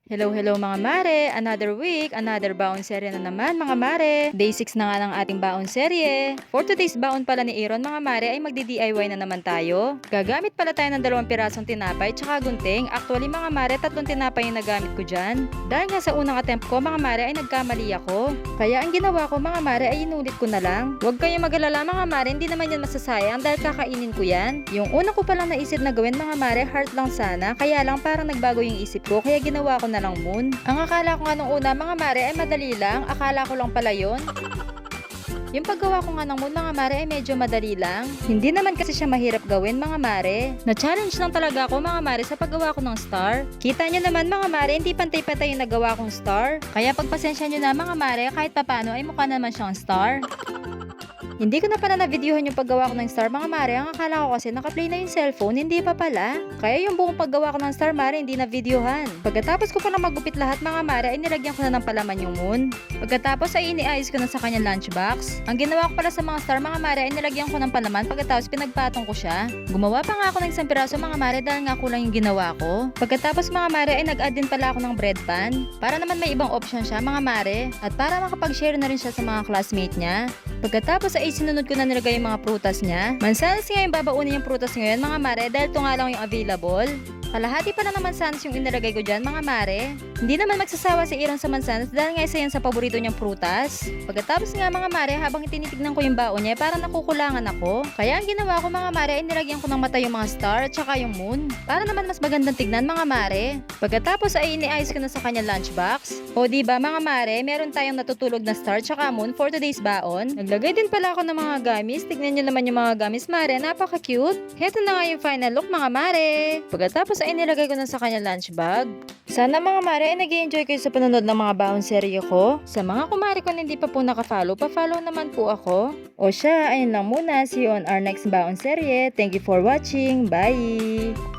Hello, hello mga mare! Another week, another baon serye na naman mga mare. Day 6 na nga ng ating baon serye. For today's baon pala ni Aaron mga mare ay magdi-DIY na naman tayo. Gagamit pala tayo ng 2 pirasong tinapay tsaka gunting. Actually mga mare, 3 tinapay yung nagamit ko dyan. Dahil nga sa unang attempt ko mga mare ay nagkamali ako. Kaya ang ginawa ko mga mare ay inulit ko na lang. Huwag kayong mag-alala mga mare, hindi naman yan masasayang dahil kakainin ko yan. Yung una ko palang naisip na gawin mga mare, heart lang sana. Kaya lang parang nagbago yung isip ko kaya ginawa ko na lang moon. Ang akala ko nga nung una mga mare ay madali lang, akala ko lang pala yun. Yung paggawa ko nga ng moon mga mare ay medyo madali lang. Hindi naman kasi siya mahirap gawin mga mare. Na-challenge lang talaga ako mga mare sa paggawa ko ng star. Kita nyo naman mga mare, hindi pantay-pantay yung nagawa kong star. Kaya pagpasensya nyo na mga mare, kahit papano ay mukha naman siyang star. Hindi ko na pala na-videohan yung paggawa ko ng star mga mare. Ang akala ko kasi naka-play na yung cellphone, hindi pa pala. Kaya yung buong paggawa ko ng star mare, hindi na-videohan. Pagkatapos ko pa na magupit lahat mga mare, ay nilagyan ko na ng palaman yung moon. Pagkatapos ay iniayos ko na sa kanyang lunchbox. Ang ginawa ko pala sa mga star mga mare, ay nilagyan ko ng palaman pagkatapos pinagpatong ko siya. Gumawa pa nga ako ng isang piraso mga mare dahil nga kulang yung ginawa ko. Pagkatapos mga mare, ay nag-add din pala ako ng bread pan. Para naman may ibang option siya mga mare. At para makapag-share na rin siya sa mga classmate niya. Pagkatapos ay sinunod ko na nilagay yung mga prutas niya. Mansanas nga yung babaunin yung prutas ngayon mga mare dahil ito nga lang yung available. Kalahati pa na naman mansanas yung inilagay ko dyan mga mare. Hindi naman magsasawa si Aaron sa mansanas dahil nga isa yan sa paborito niyang prutas. Pagkatapos nga mga mare, habang tinitignan ko yung baon niya parang nakukulangan ako. Kaya ang ginawa ko mga mare ay nilagyan ko ng mata yung mga star at saka yung moon. Para naman mas magandang tignan mga mare. Pagkatapos ay iniayos ko na sa kanyang lunchbox. O diba mga mare, meron tayong natutulog na star tsaka moon for today's baon. Naglagay din pala ako ng mga gamis. Tignan nyo naman yung mga gamis mare, napaka-cute. Heto na nga yung final look mga mare. Pagkatapos ay nilagay ko na sa kanyang lunch bag. Sana mga mare ay nag-enjoy kayo sa panonood ng mga baon serye ko. Sa mga kumare ko na hindi pa po naka-follow, pa-follow naman po ako. O siya, ayun lang muna. See you on our next baon serye. Thank you for watching. Bye!